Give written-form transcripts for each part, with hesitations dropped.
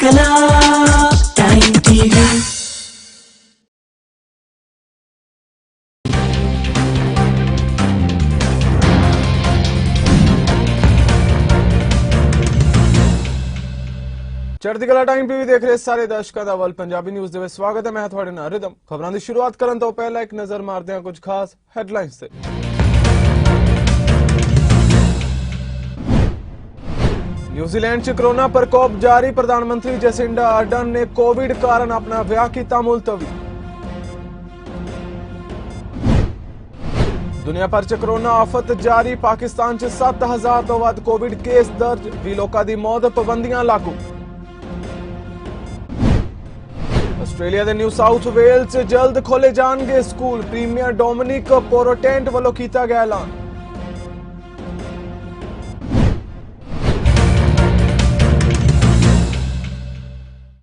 कला time TV. ਚੜ੍ਹਦੀ ਕਲਾ ਟਾਈਮ ਟੀਵੀ ਦੇਖ ਰਹੇ ਸਾਰੇ ਦਰਸ਼ਕਾਂ ਦਾ ਵੱਲ ਪੰਜਾਬੀ ਨਿਊਜ਼ ਦੇ ਵਿੱਚ ਸਵਾਗਤ ਹੈ। ਮੈਂ ਤੁਹਾਡੇ ਨਾਲ ਰਿਦਮ। ਖਬਰਾਂ ਦੀ ਸ਼ੁਰੂਆਤ ਕਰਨ ਤੋਂ ਪਹਿਲਾਂ ਇੱਕ ਨਜ਼ਰ ਮਾਰਦੇ ਹਾਂ ਕੁਝ ਖਾਸ ਹੈਡਲਾਈਨਸ ਤੇ। न्यूजीलैंड च कोरोना प्रकोप जारी। प्रधानमंत्री जसिंडा अर्डन ने कोविड कारण अपना विआह किया मुलतवी। दुनिया भर च कोरोना आफत जारी। पाकिस्तान च 7000 तो वध कोविड केस दर्ज। 20 लोगों की मौत। पाबंदियां लागू। ਆਸਟ੍ਰੇਲੀਆ ਦੇ ਨਿਊ ਸਾਊਥ ਵੇਲਜ਼ 'ਚ ਜਲਦ ਖੋਲੇ ਜਾਣਗੇ ਸਕੂਲ। ਪ੍ਰੀਮੀਅਰ ਡੋਮਿਨਿਕ ਪੋਰੋਟੈਂਟ ਵੱਲੋਂ ਕੀਤਾ ਗਿਆ ਐਲਾਨ।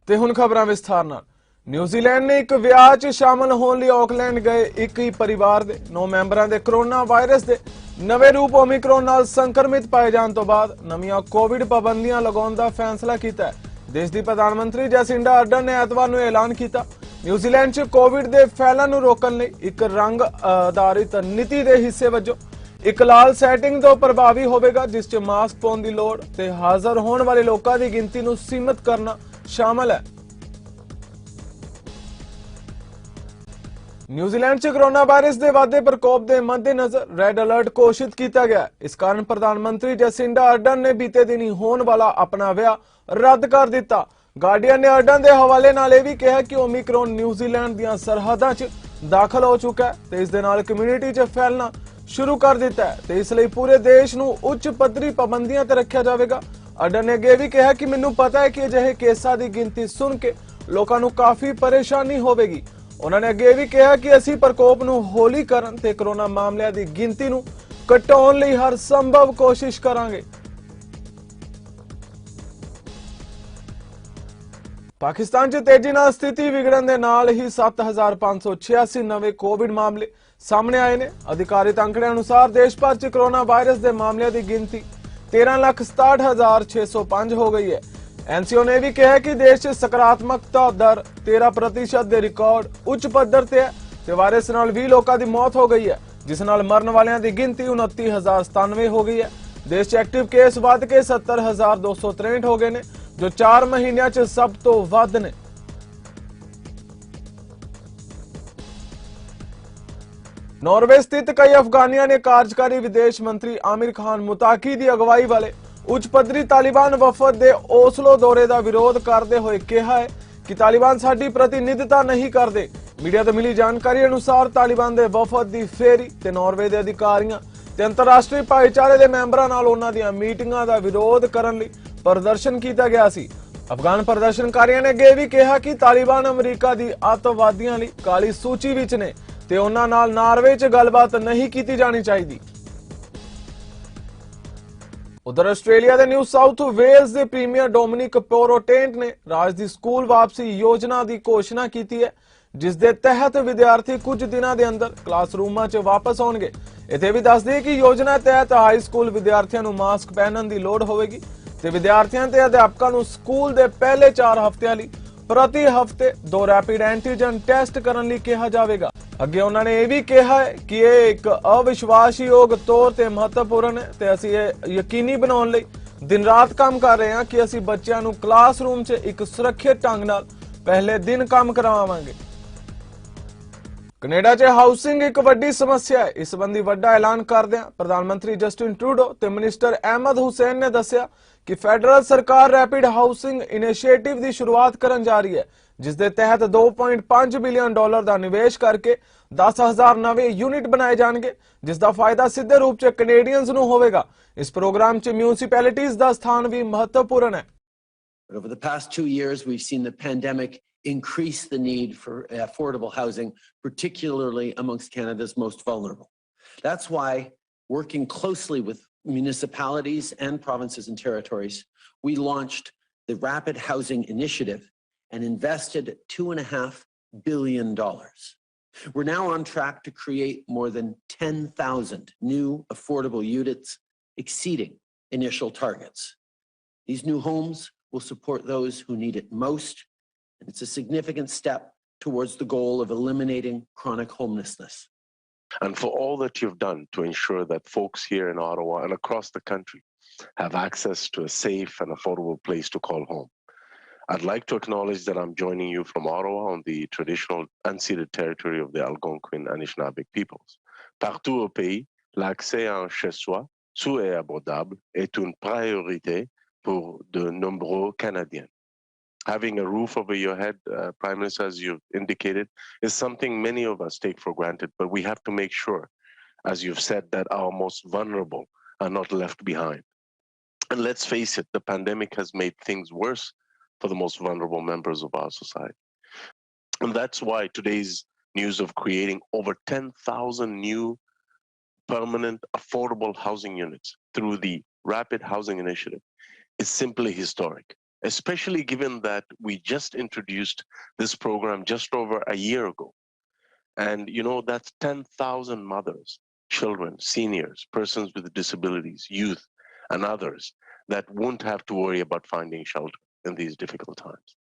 ਤੇ ਹੁਣ ਖਬਰਾਂ ਵਿਸਥਾਰ ਨਾਲ। ਨਿਊਜ਼ੀਲੈਂਡ ਨੇ ਇੱਕ ਵਿਆਹ 'ਚ ਸ਼ਾਮਲ ਹੋਣ ਲਈ ਆਕਲੈਂਡ ਗਏ ਇੱਕ ਹੀ ਪਰਿਵਾਰ ਦੇ 9 ਮੈਂਬਰਾਂ ਦੇ ਕੋਰੋਨਾ ਵਾਇਰਸ ਦੇ ਨਵੇਂ ਰੂਪ ਓਮਿਕਰੋਨ ਨਾਲ ਸੰਕਰਮਿਤ ਪਾਏ ਜਾਣ ਤੋਂ ਬਾਅਦ ਨਵੀਆਂ ਕੋਵਿਡ ਪਾਬੰਦੀਆਂ ਲਗਾਉਣ ਦਾ ਫੈਸਲਾ ਕੀਤਾ ਹੈ। देश की प्रधानमंत्री जैसिंडा अर्डन ने एतवार को ऐलान किया न्यूजीलैंड च कोविड के फैलन को रोकने लई एक रंग आधारित नीति के हिस्से वजों एक लाल सैटिंग तो प्रभावी होगा जिस च मास्क पाने की लोड़ ते हाजिर होने वाले लोगों की गिनती को सीमित करना शामिल है। न्यूजीलैंड च कोरोना वायरस के वाधे प्रकोप के मद्देनजर रेड अलर्ट घोषित किया गया। इस कारण प्रधानमंत्री जसिंडा अर्डन ने बीते दिन होने वाला अपना विआह रद्द कर दिता। गार्डियन ने अर्डन के हवाले नाल यह भी कहा कि ओमिक्रॉन न्यूजीलैंड दी सरहदां च दाखिल हो चुका है ते इस दे नाल कम्यूनिटी च फैलना शुरू कर दिता है ते इसलिए पूरे देश नूं उच्च पद्धरी पाबंदियां ते रखिया जाएगा। अर्डन ने अगे भी कहा कि मैनूं पता है कि अजिहे केसां दी गिनती सुन के लोकां नूं काफी परेशानी होवेगी। उन्होंने अगे भी कहा कि असीं प्रकोप नूं हौली करन ते कोरोना मामलिਆਂ ਦੀ गिनती नूं घटाउण ਲਈ हर संभव कोशिश करांगे। पाकिस्तान च तेजी नाल स्थिति बिगड़न दे नाल ही 7586 नवे कोविड मामले सामने आए ने। अधिकारित आंकड़े अनुसार देश भर च कोरोना वायरस के मामलों की गिनती 13,67,605 हो गई है। एनसीओ ने भी कहा कि देश च सकारात्मकता दर 13% के रिकॉर्ड उच्च पद्धर ते है ते वायरस नाल 20 लोगों की मौत हो गई है जिस नाल मरण वालियां की गिनती 29,097 हो गई है। देश च एक्टिव केस वध के 70,263 हो गए ने जो 4 महीनों च सब तो वध ने। नॉर्वे स्थित कई अफगानियों ने कार्यकारी विदेश मंत्री आमिर खान मुताकी की अगवाई वाले उच्च पद्धरी तालिबान वफद के ओसलो दौरे का विरोध करते हुए कहा है कि तालिबान साडी प्रतिनिधिता नहीं करते। मीडिया तो मिली जानकारी अनुसार तालिबान के वफद की फेरी ते नॉर्वे के अधिकारियों ते अंतरराष्ट्रीय भाईचारे के मैंबरों नाल उन्हां दीआं मीटिंगां दा विरोध करन लई प्रदर्शन किया गया सी। अफगान प्रदर्शनकारियों ने अगे भी कहा कि तालिबान अमरीका की आतंकवादियों लई काली सूची विच ने ते उन्हां नाल नार्वे च गलबात नहीं की जानी चाहिए। उधर आस्ट्रेलिया के न्यू साउथ वेल्स के प्रीमियर डोमिनिक पोरोटेंट ने राज की स्कूल वापसी योजना की घोषणा की है जिस दे तहत विद्यार्थी कुछ दिनों के अंदर क्लासरूमां च वापस आउणगे। इत्थे भी दस दें कि योजना तहत हाई स्कूल विद्यार्थियों को मास्क पहनने की लोड़ होगी ते विद्यार्थियों ते अध्यापकों को स्कूल के पहले 4 हफ्तियां लई प्रति हफ्ते 2 रैपिड एंटीजन टेस्ट करने लई कहा जाएगा। अगे उन्होंने यह भी कहा है कि यह एक अविश्वासयोग तौर ते महत्वपूर्ण है ते असीं यह यकीनी बनाउण लई दिन रात काम कर रहे हैं कि असीं बच्चों को क्लासरूम च एक सुरक्षित ढंग नाल पहले दिन काम करवावांगे। कनेडा च हाउसिंग एक वड्डी समस्या है। इस संबंधी वड्डा ऐलान करदे प्रधानमंत्री जस्टिन ट्रूडो ते मिनिस्टर अहमद हुसैन ने दस्सिया कि फेडरल सरकार रैपिड हाउसिंग इनिशिएटिव की शुरुआत करन जा रही है जिस दे तहत $2.5 बिलियन का निवेश करके 10,000 नवे यूनिट बनाए जाएंगे जिसका फायदा सीधे रूप से कनेडियंस नूं होवेगा। इस प्रोग्राम च म्यूनिसिपैलिटीज का स्थान भी महत्वपूर्ण है। Over the past 2 years, we've seen the pandemic increase the need for affordable housing, particularly amongst Canada's most vulnerable. That's why, working closely with municipalities and provinces and territories, we launched the Rapid Housing Initiative and invested $2.5 billion. We're now on track to create more than 10,000 new affordable units, exceeding initial targets. These new homes will support those who need it most, and it's a significant step towards the goal of eliminating chronic homelessness. And for all that you've done to ensure that folks here in Ottawa and across the country have access to a safe and affordable place to call home. I'd like to acknowledge that I'm joining you from Ottawa on the traditional unceded territory of the Algonquin Anishinaabeg peoples. Partout au pays, l'accès à un chez-soi sûr et abordable est une priorité pour de nombreux Canadiens. Having a roof over your head, Prime Minister, as you've indicated, is something many of us take for granted, but we have to make sure, as you've said, that our most vulnerable are not left behind. And let's face it, the pandemic has made things worse for the most vulnerable members of our society. And that's why today's news of creating over 10,000 new permanent affordable housing units through the Rapid Housing Initiative is simply historic, especially given that we just introduced this program just over a year ago. And you know, that's 10,000 mothers, children, seniors, persons with disabilities, youth, and others that won't have to worry about finding shelter in these difficult times.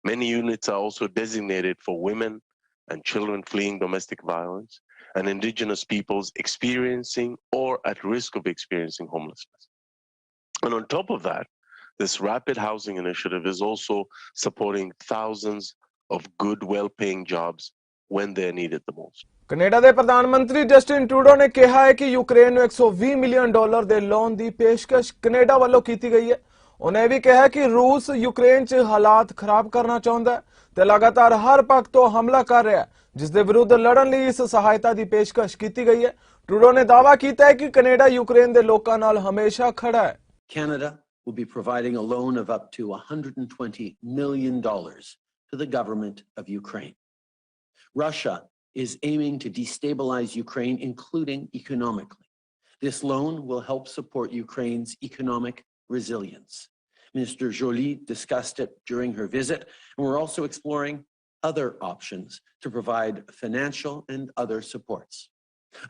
Many units are also designated for women and children fleeing domestic violence and Indigenous peoples experiencing or at risk of experiencing homelessness. And on top of that, this Rapid Housing Initiative is also supporting thousands of good, well-paying jobs when they're needed the most. Canada ਦੇ ਪ੍ਰਧਾਨ ਮੰਤਰੀ Justin Trudeau ਨੇ ਕਿਹਾ ਹੈ ਕਿ Ukraine ਨੂੰ $120 million ਦੇ loan ਦੀ ਪੇਸ਼ਕਸ਼ ਕੈਨੇਡਾ ਵੱਲੋਂ ਕੀਤੀ ਗਈ ਹੈ। ਉਹਨੇ ਇਹ ਵੀ ਕਿਹਾ ਕਿ ਰੂਸ ਯੂਕਰੇਨ 'ਚ ਹਾਲਾਤ ਖਰਾਬ ਕਰਨਾ ਚਾਹੁੰਦਾ ਹੈ ਤੇ ਲਗਾਤਾਰ ਹਰ ਪੱਖ ਤੋਂ ਹਮਲਾ ਕਰ ਰਿਹਾ ਹੈ, ਜਿਸ ਦੇ ਵਿਰੁੱਧ ਲੜਨ ਲਈ ਇਸ ਸਹਾਇਤਾ ਦੀ ਪੇਸ਼ਕਸ਼ ਕੀਤੀ ਗਈ ਹੈ। ਟਰੂਡੋ ਨੇ ਦਾਅਵਾ ਕੀਤਾ ਹੈ ਕਿ ਕੈਨੇਡਾ ਯੂਕਰੇਨ ਦੇ ਲੋਕਾਂ ਨਾਲ ਹਮੇਸ਼ਾ ਖੜਾ ਹੈ। Canada will be providing a loan of up to $120 million to the government of Ukraine. Russia is aiming to destabilize Ukraine, including economically. This loan will help support Ukraine's economic resilience. Minister Joly discussed it during her visit, and we're also exploring other options to provide financial and other supports.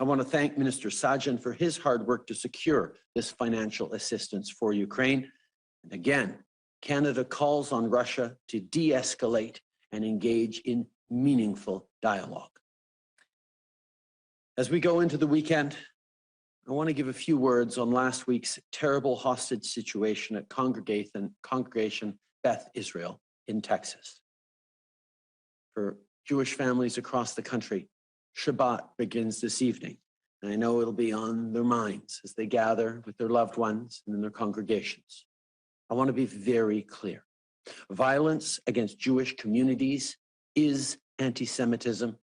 I want to thank Minister Sajjan for his hard work to secure this financial assistance for Ukraine. And again, Canada calls on Russia to de-escalate and engage in meaningful dialogue. As we go into the weekend, I want to give a few words on last week's terrible hostage situation at Congregation Beth Israel in Texas. For Jewish families across the country, Shabbat begins this evening, and I know it'll be on their minds as they gather with their loved ones and in their congregations. I want to be very clear. Violence against Jewish communities is anti-Semitism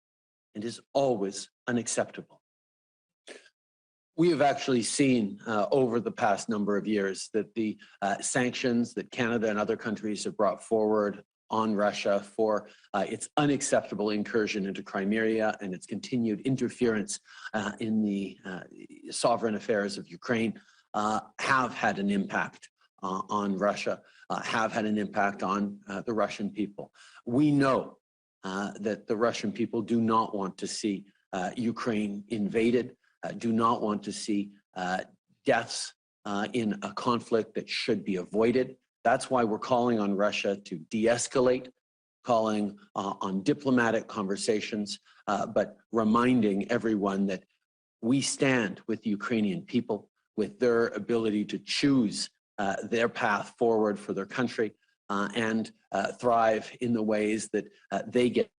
and is always unacceptable. We have actually seen over the past number of years that the sanctions that Canada and other countries have brought forward on Russia for its unacceptable incursion into Crimea and its continued interference in the sovereign affairs of Ukraine have had an impact on Russia, have had an impact on the Russian people. We know that the Russian people do not want to see Ukraine invaded, do not want to see deaths in a conflict that should be avoided. That's why we're calling on Russia to de-escalate, calling on diplomatic conversations, but reminding everyone that we stand with the Ukrainian people, with their ability to choose their path forward for their country and thrive in the ways that they get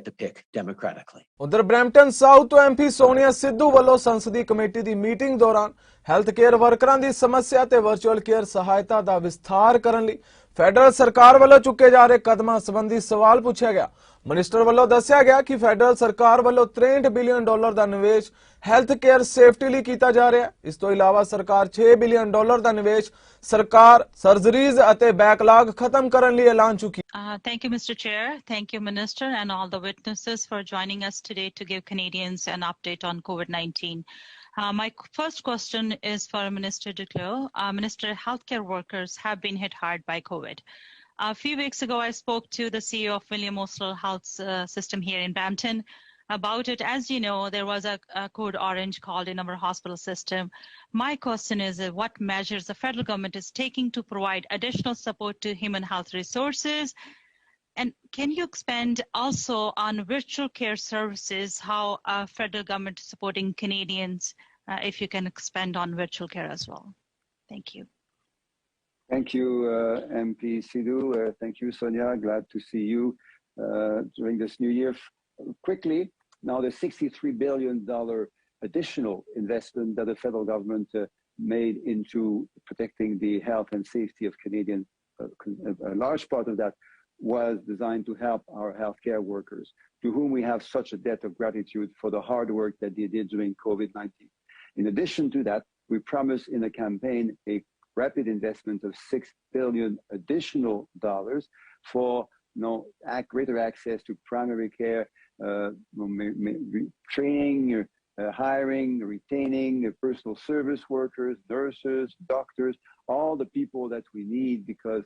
to pick democratically. ਉਧਰ Brampton south ਤੋਂ MP Sonia Sidhu ਵੱਲੋਂ ਸੰਸਦੀ committee ਦੀ meeting ਦੌਰਾਨ health care ਵਰਕਰਾਂ ਦੀ ਸਮੱਸਿਆ ਤੇ virtual care ਸਹਾਇਤਾ ਦਾ ਵਿਸਥਾਰ ਕਰਨ ਲਈ ਫੈਡਰਲ ਸਰਕਾਰ ਵੱਲੋਂ ਚੁੱਕੇ ਜਾ ਰਹੇ ਕਦਮਾਂ ਸੰਬੰਧੀ ਸਵਾਲ ਪੁੱਛਿਆ ਗਿਆ। ਮਿਨਿਸਟਰ ਵੱਲੋਂ ਦੱਸਿਆ ਗਿਆ ਕਿ ਫੈਡਰਲ ਸਰਕਾਰ ਵੱਲੋਂ $63 ਬਿਲੀਅਨ ਦਾ ਨਿਵੇਸ਼ ਹੈਲਥ ਕੇਅਰ ਸੇਫਟੀ ਲਈ ਕੀਤਾ ਜਾ ਰਿਹਾ ਹੈ। ਇਸ ਤੋਂ ਇਲਾਵਾ ਸਰਕਾਰ $6 ਬਿਲੀਅਨ ਦਾ ਨਿਵੇਸ਼ ਸਰਕਾਰ ਸਰਜਰੀਜ਼ ਅਤੇ ਬੈਕਲਾਗ ਖਤਮ ਕਰਨ ਲਈ ਐਲਾਨ ਚੁੱਕੀ। Thank you, Mr. Chair. Thank you, Minister, and all the witnesses for joining us today to give Canadians an update on COVID-19. My first question is for Minister Duclos. Minister, healthcare workers have been hit hard by COVID. A few weeks ago, I spoke to the CEO of William Osler Health System here in Brampton. about it. As you know, there was a code orange called in our hospital system. My question is what measures the federal government is taking to provide additional support to human health resources? And can you expand also on virtual care services, how federal government is supporting Canadians, if you can expand on virtual care as well? Thank you. Thank you, MP Sidhu. Thank you, Sonia. Glad to see you during this new year. Quickly, now the $63 billion additional investment that the federal government made into protecting the health and safety of Canadians, a large part of that was designed to help our healthcare workers, to whom we have such a debt of gratitude for the hard work that they did during COVID-19. In addition to that, we promised in a campaign a rapid investment of $6 billion additional dollars for greater access to primary care, training, hiring, retaining personal service workers, nurses, doctors, all the people that we need, because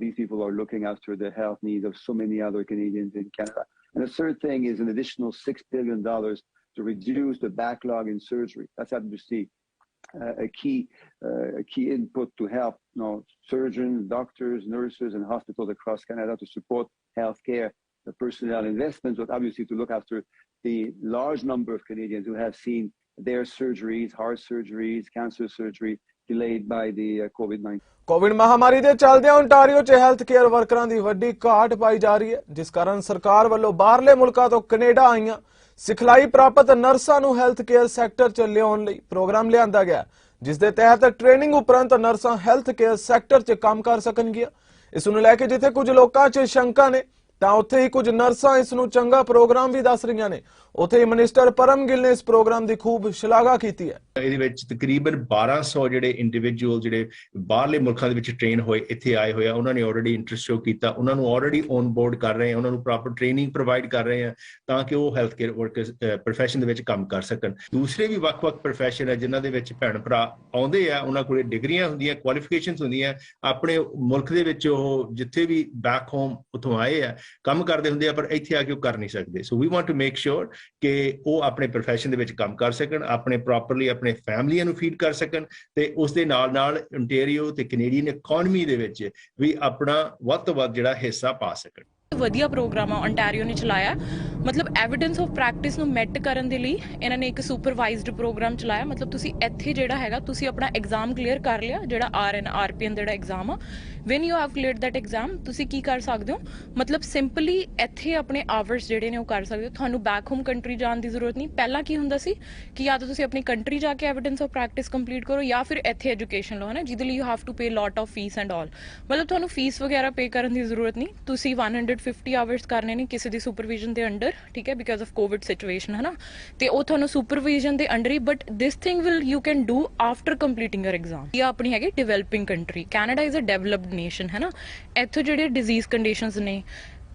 these people are looking after the health needs of so many other Canadians in Canada. And the third thing is an additional $6 billion to reduce the backlog in surgery. That's obviously a key input to help surgeons, doctors, nurses, and hospitals across Canada to support healthcare personnel investments, but obviously to look after the large number of Canadians who have seen their surgeries, heart surgeries, cancer surgery delayed by the COVID-19. Covid ਮਹਾਮਾਰੀ ਦੇ ਚੱਲਦਿਆਂ Ontario 'ਚ health care ਵਰਕਰਾਂ ਦੀ ਵੱਡੀ ਘਾਟ ਪਾਈ ਜਾ ਰਹੀ ਹੈ, ਜਿਸ ਕਾਰਨ ਸਰਕਾਰ ਵੱਲੋਂ ਬਾਹਰਲੇ ਮੁਲਕਾਂ ਤੋਂ ਕੈਨੇਡਾ ਆਈਆਂ ਸਿਖਲਾਈ ਪ੍ਰਾਪਤ ਨਰਸਾਂ ਨੂੰ ਹੈਲਥ ਕੇਅਰ ਸੈਕਟਰ 'ਚ ਲਿਆਉਣ ਲਈ ਪ੍ਰੋਗਰਾਮ ਲਿਆਂਦਾ ਗਿਆ, ਜਿਸ ਦੇ ਤਹਿਤ ਟ੍ਰੇਨਿੰਗ ਉਪਰੰਤ ਨਰਸਾਂ ਹੈਲਥ ਕੇਅਰ ਸੈਕਟਰ 'ਚ ਕੰਮ ਕਰ ਸਕਣਗੀਆਂ। ਇਸ ਨੂੰ ਲੈ ਕੇ ਜਿੱਥੇ ਕੁਝ ਲੋਕਾਂ 'ਚ ਸ਼ੰਕਾ ਨੇ ਤਾਂ ਉੱਥੇ ਹੀ ਕੁਝ ਨਰਸਾਂ ਇਸ ਨੂੰ ਚੰਗਾ ਪ੍ਰੋਗਰਾਮ ਵੀ ਦੱਸ ਰਹੀਆਂ ਨੇ। ਉੱਥੇ ਹੀ ਮਿਨਿਸਟਰ ਪਰਮ ਗਿੱਲ ਨੇ ਇਸ ਪ੍ਰੋਗਰਾਮ ਦੀ ਖੂਬ ਸ਼ਲਾਘਾ ਕੀਤੀ ਹੈ। ਇਹਦੇ ਵਿੱਚ ਤਕਰੀਬਨ 1200 ਜਿਹੜੇ ਇੰਡੀਵਿਜੂਅਲ ਜਿਹੜੇ ਬਾਹਰਲੇ ਮੁਲਕਾਂ ਦੇ ਵਿੱਚ ਟ੍ਰੇਨ ਹੋਏ ਇੱਥੇ ਆਏ ਹੋਏ ਆ, ਉਹਨਾਂ ਨੇ ਆਲਰੇਡੀ ਇੰਟਰਸਟ ਸ਼ੋ ਕੀਤਾ, ਉਹਨਾਂ ਨੂੰ ਆਲਰੇਡੀ ਔਨ ਬੋਰਡ ਕਰ ਰਹੇ ਆ, ਉਹਨਾਂ ਨੂੰ ਪ੍ਰੋਪਰ ਟ੍ਰੇਨਿੰਗ ਪ੍ਰੋਵਾਈਡ ਕਰ ਰਹੇ ਆ ਤਾਂ ਕਿ ਉਹ ਹੈਲਥ ਕੇਅਰ ਵਰਕਰਸ ਪ੍ਰੋਫੈਸ਼ਨ ਦੇ ਵਿੱਚ ਕੰਮ ਕਰ ਸਕਣ। ਦੂਸਰੇ ਵੀ ਵੱਖ-ਵੱਖ ਪ੍ਰੋਫੈਸ਼ਨ ਹੈ ਜਿਨ੍ਹਾਂ ਦੇ ਵਿੱਚ ਭੈਣ ਭਰਾ ਆਉਂਦੇ ਆ, ਉਹਨਾਂ ਕੋਲ ਡਿਗਰੀਆਂ ਹੁੰਦੀਆਂ, ਕੁਆਲੀਫਿਕੇਸ਼ਨਸ ਹੁੰਦੀਆਂ, ਆਪਣੇ ਮੁਲਕ ਦੇ ਵਿੱਚ ਉਹ ਜਿੱਥੇ ਵੀ ਬੈਕ ਹੋਮ ਉੱਥੋਂ ਆਏ ਆ ਕੰਮ ਕਰਦੇ ਹੁੰਦੇ ਆ, ਪਰ ਇੱਥੇ ਆ ਕੇ ਉਹ ਕਰ ਨਹੀਂ ਸਕਦੇ। So we want to make sure ਕਿ ਉਹ ਆਪਣੇ ਪ੍ਰੋਫੈਸ਼ਨ ਦੇ ਵਿੱਚ ਕੰਮ ਕਰ ਸਕਣ, ਆਪਣੇ ਪ੍ਰੋਪਰਲੀ ਆਪਣੇ ਫੈਮਲੀਆਂ ਨੂੰ ਫੀਡ ਕਰ ਸਕਣ ਤੇ ਉਸ ਦੇ ਨਾਲ ontario ਤੇ ਕੈਨੇਡੀਅਨ ਇਕਨੋਮੀ ਦੇ ਵਿੱਚ ਵੀ ਆਪਣਾ ਵੱਧ ਤੋਂ ਵੱਧ ਜਿਹੜਾ ਹਿੱਸਾ ਪਾ ਸਕਣ। ਵਧੀਆ ਪ੍ਰੋਗਰਾਮ ਆ ontario ਨੇ ਚਲਾਇਆ, ਮਤਲਬ ਐਵੀਡੈਂਸ ਆਫ ਪ੍ਰੈਕਟਿਸ ਨੂੰ ਮੈਟ ਕਰਨ ਦੇ ਲਈ ਇਹਨਾਂ ਨੇ ਇੱਕ ਸੁਪਰਵਾਈਜ਼ਡ ਪ੍ਰੋਗਰਾਮ ਚਲਾਇਆ। ਮਤਲਬ ਤੁਸੀਂ ਇੱਥੇ ਜਿਹੜਾ ਹੈਗਾ ਤੁਸੀਂ ਆਪਣਾ ਐਗਜ਼ਾਮ ਕਲੀਅਰ ਕਰ ਲਿਆ, ਜਿਹੜਾ RPN ਜਿਹੜਾ ਐਗਜ਼ਾਮ ਆ, when you have cleared that exam ਤੁਸੀਂ ਕੀ ਕਰ ਸਕਦੇ ਹੋ, ਮਤਲਬ ਸਿੰਪਲੀ ਇੱਥੇ ਆਪਣੇ ਆਵਰਸ ਜਿਹੜੇ ਨੇ ਉਹ ਕਰ ਸਕਦੇ ਹੋ। ਤੁਹਾਨੂੰ ਬੈਕ ਹੋਮ ਕੰਟਰੀ ਜਾਣ ਦੀ ਜ਼ਰੂਰਤ ਨਹੀਂ। ਪਹਿਲਾਂ ਕੀ ਹੁੰਦਾ ਸੀ ਕਿ ਜਾਂ ਤਾਂ ਤੁਸੀਂ ਆਪਣੀ ਕੰਟਰੀ ਜਾ ਕੇ ਐਵੀਡੈਂਸ ਆਫ ਪ੍ਰੈਕਟਿਸ ਕੰਪਲੀਟ ਕਰੋ ਜਾਂ ਫਿਰ ਇੱਥੇ ਐਜੂਕੇਸ਼ਨ ਲਓ, ਹੈ ਨਾ, ਜਿਹਦੇ ਲਈ you have to pay lot of fees and all. ਮਤਲਬ ਤੁਹਾਨੂੰ ਫੀਸ ਵਗੈਰਾ ਪੇ ਕਰਨ ਦੀ ਜ਼ਰੂਰਤ ਨਹੀਂ, ਤੁਸੀਂ 150 ਆਵਰਸ ਕਰਨੇ ਨੇ ਕਿਸੇ ਦੀ ਸੁਪਰਵਿਜ਼ਨ ਦੇ ਅੰਡਰ, ਠੀਕ ਹੈ, ਬਿਕਾਜ਼ ਆਫ ਕੋਵਿਡ ਸਿਚੁਏਸ਼ਨ, ਹੈ ਨਾ, ਤੇ ਉਹ ਤੁਹਾਨੂੰ ਸੁਪਰਵਿਜ਼ਨ ਦੇ ਅੰਡਰ ਹੀ। But this thing will you can do after completing your exam. ਇਹ ਆਪਣੀ ਹੈਗੀ developing country, Canada is a developed nation, ਹੈ ਨਾ। ਇੱਥੋਂ ਜਿਹੜੇ ਡਿਜ਼ੀਜ਼ ਕੰਡੀਸ਼ਨਸ ਨੇ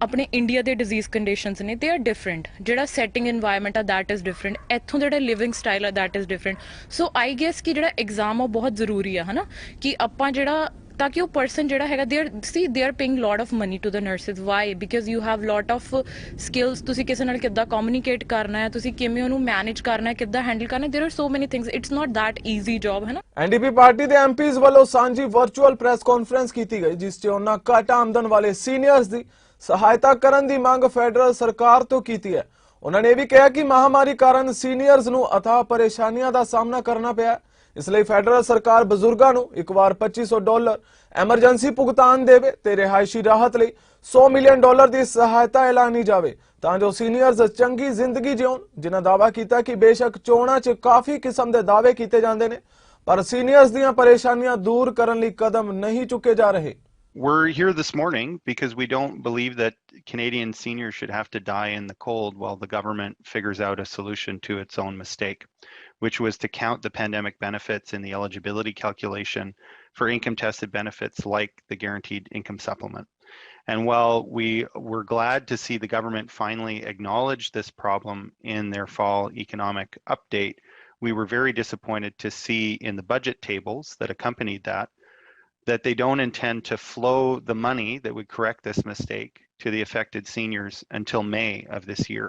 ਆਪਣੇ ਇੰਡੀਆ ਦੇ ਡਿਜ਼ੀਜ਼ ਕੰਡੀਸ਼ਨਸ ਨੇ ਦੇ ਆਰ ਡਿਫਰੈਂਟ, ਜਿਹੜਾ ਸੈਟਿੰਗ ਇਨਵਾਇਰਨਮੈਂਟ ਆ ਦੈਟ ਇਜ਼ ਡਿਫਰੈਂਟ, ਇੱਥੋਂ ਜਿਹੜਾ ਲਿਵਿੰਗ ਸਟਾਈਲ ਆ that is different. So I guess ਕਿ ਜਿਹੜਾ ਐਗਜ਼ਾਮ ਆ ਬਹੁਤ ਜ਼ਰੂਰੀ ਆ, ਹੈ ਨਾ, ਕਿ ਆਪਾਂ ਜਿਹੜਾ ਤਾਂ ਕਿ ਉਹ ਪਰਸਨ ਜਿਹੜਾ ਹੈਗਾ they are paying lot of money to the nurses. Why? Because you have lot of skills. ਤੁਸੀਂ ਕਿਸੇ ਨਾਲ ਕਿੱਦਾਂ ਕਮਿਊਨੀਕੇਟ ਕਰਨਾ ਹੈ, ਤੁਸੀਂ ਕਿਵੇਂ ਉਹਨੂੰ ਮੈਨੇਜ ਕਰਨਾ ਹੈ, ਕਿੱਦਾਂ ਹੈਂਡਲ ਕਰਨਾ, ਦੇਰ ਆਰ ਸੋ ਮੈਨੀ things, it's not that easy job, ਹੈ ਨਾ। ਐਨਡੀਪੀ ਪਾਰਟੀ ਦੇ ਐਮਪੀਜ਼ ਵੱਲੋਂ ਸਾਂਝੀ ਵਰਚੁਅਲ ਪ੍ਰੈਸ ਕਾਨਫਰੰਸ ਕੀਤੀ ਗਈ, ਜਿਸ 'ਚ ਉਹਨਾਂ ਘੱਟ ਆਮਦਨ ਵਾਲੇ ਸੀਨੀਅਰਸ ਦੀ ਸਹਾਇਤਾ ਕਰਨ ਦੀ ਮੰਗ ਫੈਡਰਲ ਸਰਕਾਰ ਤੋਂ ਕੀਤੀ ਹੈ। ਉਹਨਾਂ ਨੇ ਇਹ ਵੀ ਕਿਹਾ ਕਿ ਮਹਾਮਾਰੀ ਕਾਰਨ ਸੀਨੀਅਰਸ ਨੂੰ ਅਥਾਹ ਪਰੇਸ਼ਾਨੀਆਂ ਦਾ ਸਾਹਮਣਾ ਕਰਨਾ ਪਿਆ, ਇਸ ਲਈ ਫੈਡਰਲ ਸਰਕਾਰ ਬਜ਼ੁਰਗਾਂ ਨੂੰ ਇੱਕ ਵਾਰ $2500 ਐਮਰਜੈਂਸੀ ਭੁਗਤਾਨ ਦੇਵੇ ਤੇ ਰਿਹਾਇਸ਼ੀ ਰਾਹਤ ਲਈ $100 ਮਿਲੀਅਨ ਦੀ ਸਹਾਇਤਾ ਐਲਾਨੀ ਜਾਵੇ ਤਾਂ ਜੋ ਸੀਨੀਅਰਸ ਚੰਗੀ ਜ਼ਿੰਦਗੀ ਜਿਉਣ। ਜਿਨ੍ਹਾਂ ਦਾਅਵਾ ਕੀਤਾ ਕਿ ਬੇਸ਼ੱਕ ਚੋਣਾਂ 'ਚ ਕਾਫੀ ਕਿਸਮ ਦੇ ਦਾਅਵੇ ਕੀਤੇ ਜਾਂਦੇ ਨੇ, ਪਰ ਸੀਨੀਅਰਸ ਦੀਆਂ ਪਰੇਸ਼ਾਨੀਆਂ ਦੂਰ ਕਰਨ ਲਈ ਕਦਮ ਨਹੀਂ ਚੁੱਕੇ ਜਾ ਰਹੇ। We're here this morning because we don't believe that Canadian seniors should have to die in the cold while the government figures out a solution to its own mistake, which was to count the pandemic benefits in the eligibility calculation for income-tested benefits like the guaranteed income supplement. And while we were glad to see the government finally acknowledge this problem in their fall economic update, we were very disappointed to see in the budget tables that accompanied that they don't intend to flow the money that would correct this mistake to the affected seniors until May of this year.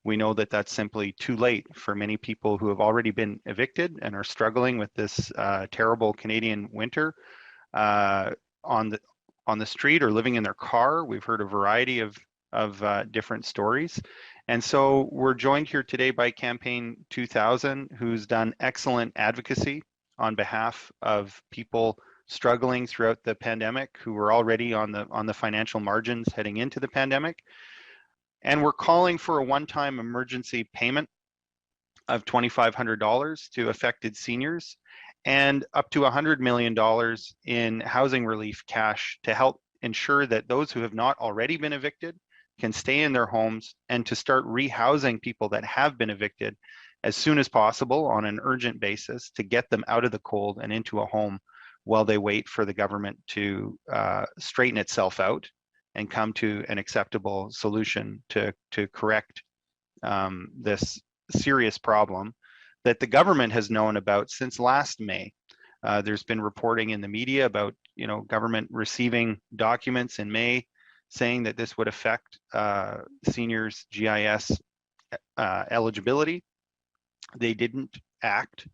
We know that that's simply too late for many people who have already been evicted and are struggling with this terrible Canadian winter on the street or living in their car. We've heard a variety of different stories. And so we're joined here today by Campaign 2000, who's done excellent advocacy on behalf of people struggling throughout the pandemic, who were already on the financial margins heading into the pandemic. And we're calling for a one-time emergency payment of $2,500 to affected seniors and up to $100 million in housing relief cash to help ensure that those who have not already been evicted can stay in their homes, and to start rehousing people that have been evicted as soon as possible on an urgent basis to get them out of the cold and into a home while they wait for the government to straighten itself out and come to an acceptable solution to correct this serious problem that the government has known about since last May. There's been reporting in the media about, government receiving documents in May saying that this would affect seniors' GIS eligibility. They didn't act.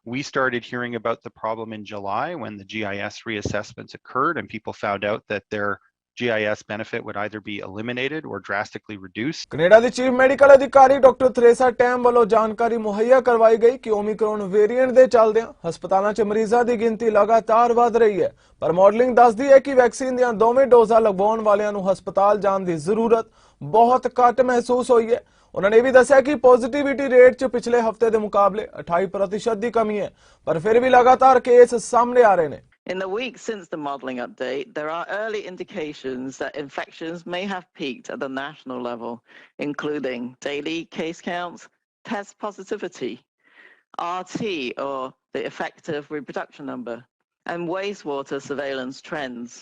We started hearing about the problem in July when the GIS reassessments occurred and people found out that their GIS benefit would either be eliminated or drastically reduced. Canada the chief medical ਅਧਿਕਾਰੀ doctor ਥਰੇਸਾ time ਵੱਲੋਂ ਜਾਣਕਾਰੀ ਮੁਹੱਈਆ ਕਰਵਾਈ ਗਈ ਕਿ Omicron variant ਦੇ ਚੱਲਦਿਆਂ ਹਸਪਤਾਲਾਂ 'ਚ ਮਰੀਜ਼ਾਂ ਦੀ ਗਿਣਤੀ ਲਗਾਤਾਰ ਵਧ ਰਹੀ ਹੈ, ਪਰ ਮਾਡਲਿੰਗ ਦੱਸਦੀ ਹੈ ਕਿ ਵੈਕਸੀਨ ਦੀਆਂ ਦੋਵੇਂ ਡੋਜ਼ਾਂ ਲਗਵਾਉਣ ਵਾਲਿਆਂ ਨੂੰ ਹਸਪਤਾਲ ਜਾਣ ਦੀ ਜ਼ਰੂਰਤ ਬਹੁਤ ਘੱਟ ਮਹਿਸੂਸ ਹੋਈ ਹੈ। ਉਹਨਾਂ ਨੇ ਵੀ ਦੱਸਿਆ ਕਿ ਪੋਜ਼ਿਟਿਵਿਟੀ ਰੇਟ 'ਚ ਪਿਛਲੇ ਹਫ਼ਤੇ ਦੇ ਮੁਕਾਬਲੇ 28% ਦੀ ਕਮੀ ਹੈ, ਪਰ ਫਿਰ ਵੀ ਲਗਾਤਾਰ ਕੇਸ ਸਾਹਮਣੇ ਆ ਰਹੇ ਨੇ। In the week since the modelling update, there are early indications that infections may have peaked at the national level, including daily case counts, test positivity, RT or the effective reproduction number, and wastewater surveillance trends.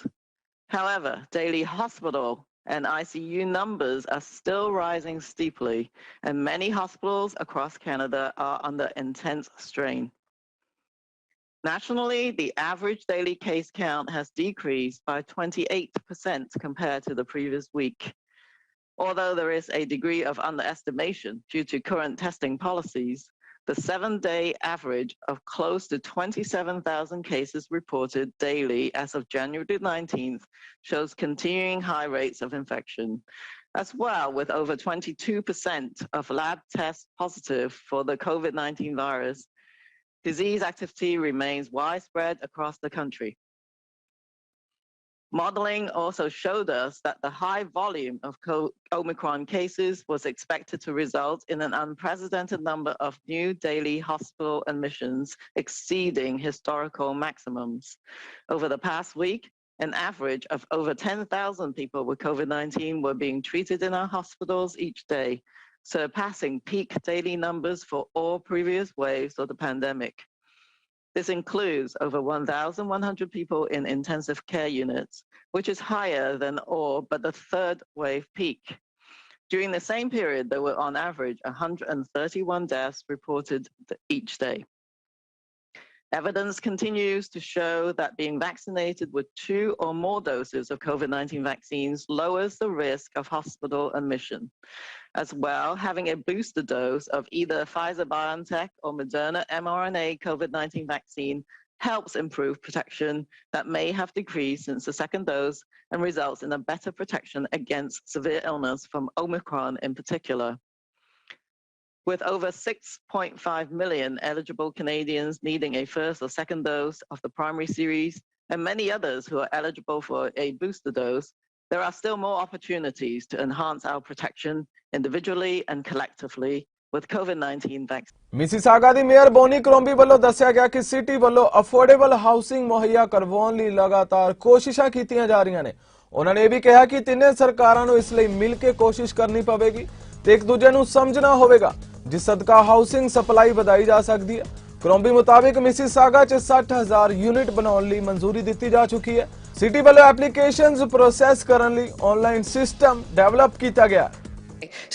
However, daily hospital and ICU numbers are still rising steeply, and many hospitals across Canada are under intense strain. Nationally, the average daily case count has decreased by 28% compared to the previous week. Although there is a degree of underestimation due to current testing policies, the 7-day average of close to 27,000 cases reported daily as of January 19th shows continuing high rates of infection. As well, with over 22% of lab tests positive for the COVID-19 virus, disease activity remains widespread across the country. Modeling also showed us that the high volume of Omicron cases was expected to result in an unprecedented number of new daily hospital admissions exceeding historical maximums. Over the past week, an average of over 10,000 people with COVID-19 were being treated in our hospitals each day, surpassing peak daily numbers for all previous waves of the pandemic. This includes over 1,100 people in intensive care units, which is higher than all but the third wave peak. During the same period, there were on average 131 deaths reported each day. Evidence continues to show that being vaccinated with 2 or more doses of COVID-19 vaccines lowers the risk of hospital admission. As well, having a booster dose of either Pfizer-BioNTech or Moderna mRNA COVID-19 vaccine helps improve protection that may have decreased since the second dose and results in a better protection against severe illness from Omicron in particular. With over 6.5 million eligible Canadians needing a first or second dose of the primary series, and many others who are eligible for a booster dose, there are still more opportunities to enhance our protection individually and collectively with COVID-19 vaccine. Mississauga the mayor Boney ਕਰੋਂਬੀ ਵੱਲੋਂ ਦੱਸਿਆ ਗਿਆ ਕਿ city ਵੱਲੋਂ affordable housing ਮੁਹੱਈਆ ਕਰਵਾਉਣ ਲਈ ਲਗਾਤਾਰ ਕੋਸ਼ਿਸ਼ਾਂ ਕੀਤੀਆਂ ਜਾ ਰਹੀਆਂ ਨੇ। ਉਹਨਾਂ ਨੇ ਇਹ ਵੀ ਕਿਹਾ ਕਿ ਤਿੰਨੇ ਸਰਕਾਰਾਂ ਨੂੰ ਇਸ ਲਈ ਮਿਲ ਕੇ ਕੋਸ਼ਿਸ਼ ਕਰਨੀ ਪਵੇਗੀ ਤੇ ਇੱਕ ਦੂਜੇ ਨੂੰ ਸਮਝਣਾ ਹੋਵੇਗਾ, ਜਿਸ ਸਦਕਾ ਹਾਊਸਿੰਗ ਸਪਲਾਈ ਵਧਾਈ ਜਾ ਸਕਦੀ ਹੈ। ਕਰੋਂਬੀ ਮੁਤਾਬਿਕ ਮਿਸੀਸਾਗਾ 'ਚ 60,000 ਯੂਨਿਟ ਬਣਾਉਣ ਲਈ ਮਨਜ਼ੂਰੀ ਦਿੱਤੀ ਜਾ ਚੁੱਕੀ ਹੈ। ਸਿਟੀ ਵੱਲੋਂ ਐਪਲੀਕੇਸ਼ਨਸ ਪ੍ਰੋਸੈਸ ਕਰਨ ਲਈ ਆਨਲਾਈਨ ਸਿਸਟਮ ਡਿਵੈਲਪ ਕੀਤਾ ਗਿਆ।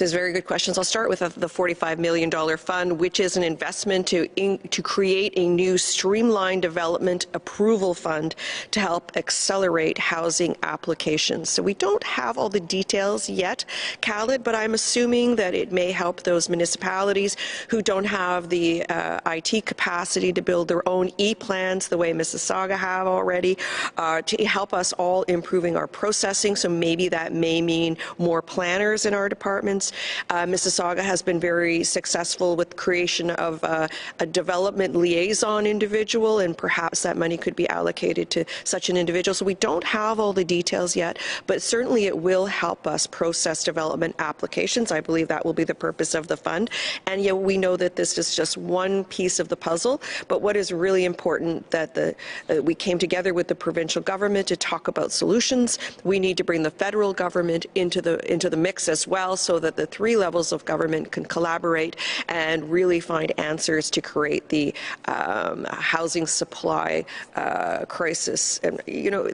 So it's very good questions. I'll start with the $45 million fund, which is an investment to create a new streamlined development approval fund to help accelerate housing applications. So we don't have all the details yet, Khaled, but I'm assuming that it may help those municipalities who don't have the IT capacity to build their own e-plans the way Mississauga have already, to help us all improving our processing. So maybe that may mean more planners in our departments. Mississauga has been very successful with creation of a development liaison individual, and perhaps that money could be allocated to such an individual. So we don't have all the details yet, but certainly it will help us process development applications. I believe that will be the purpose of the fund. And yet we know that this is just one piece of the puzzle, but what is really important that we came together with the provincial government to talk about solutions. We need to bring the federal government into the mix as well, so that the three levels of government can collaborate and really find answers to create the housing supply crisis. And you know,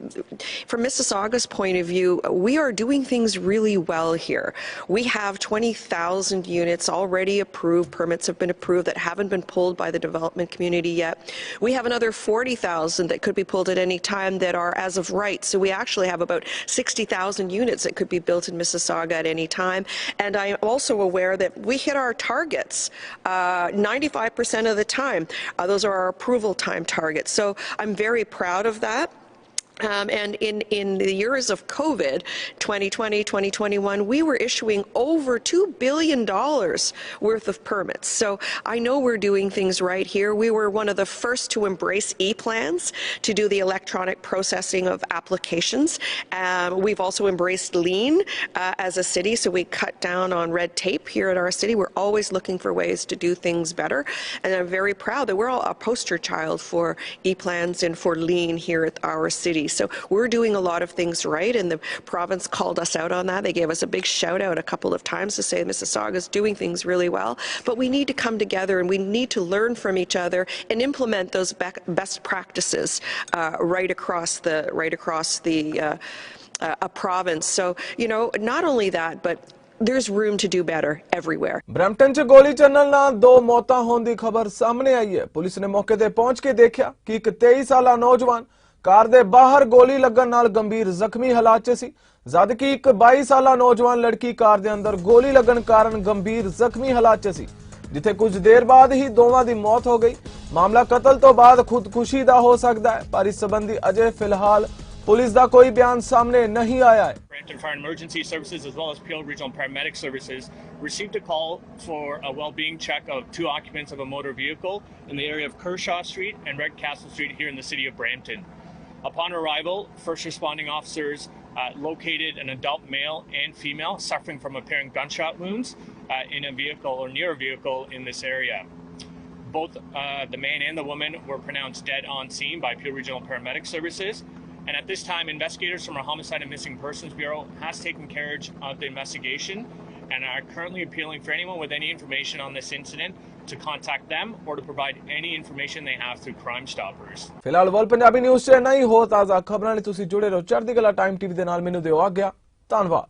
from Mississauga's point of view, we are doing things really well here. We have 20,000 units already approved. Permits have been approved that haven't been pulled by the development community yet. We have another 40,000 that could be pulled at any time that are as of right. So we actually have about 60,000 units that could be built in Mississauga at any time. And I am also aware that we hit our targets 95% of the time. Those are our approval time targets. So I'm very proud of that. And in the years of COVID, 2020, 2021, we were issuing over $2 billion worth of permits. So I know we're doing things right here. We were one of the first to embrace e-plans, to do the electronic processing of applications. We've also embraced lean as a city, so we cut down on red tape here at our city. We're always looking for ways to do things better. And I'm very proud that we're all a poster child for e-plans and for lean here at our city. So we're doing a lot of things right, and the province called us out on that. They gave us a big shout out a couple of times to say Mississauga is doing things really well. But we need to come together and we need to learn from each other and implement those best practices right across the province. So, you know, not only that, but there's room to do better everywhere. Brampton च गोली चलण नाल 2 मौतां होण दी खबर सामने आई है। Police ने मौके ते पहुंच के देखा कि एक 23 साला नौजवान कार दे बाहर गोली लगन नाल गंभीर जख्मी हालात च सी, जबकि एक 22 साला नौजवान लड़की कार दे अंदर गोली लगन कारण गंभीर जख्मी हालात च सी, जिथे कुछ देर बाद ही दोवां दी मौत हो गई। मामला कतल तो बाद खुदकुशी दा हो सकदा है, पर इस संबंधी अजे फिलहाल पुलिस दा कोई बयान सामने नहीं आया है। Brampton Fire and Emergency Services, as well as Peel Regional Paramedic Services, received a call for a well-being check of 2 occupants of a motor vehicle in the area of Kershaw Street and Redcastle Street here in the city of Brampton. Upon arrival, first responding officers located an adult male and female suffering from apparent gunshot wounds in a vehicle or near a vehicle in this area. Both the man and the woman were pronounced dead on scene by Peel Regional Paramedic Services. And at this time, investigators from our Homicide and Missing Persons Bureau has taken carriage of the investigation and are currently appealing for anyone with any information on this incident to contact them or to provide any information they have through Crime Stoppers. फिलहाल world Punjabi news से नहीं हो ताज़ा खबरां ਲਈ ਤੁਸੀਂ ਜੁੜੇ ਰਹੋ। ਚੜ੍ਹਦੀ ਕਲਾ ਟਾਈਮ ਟੀਵੀ ਦੇ ਨਾਲ। ਮੈਨੂੰ ਦਿਓ ਆਗਿਆ। ਧੰਨਵਾਦ।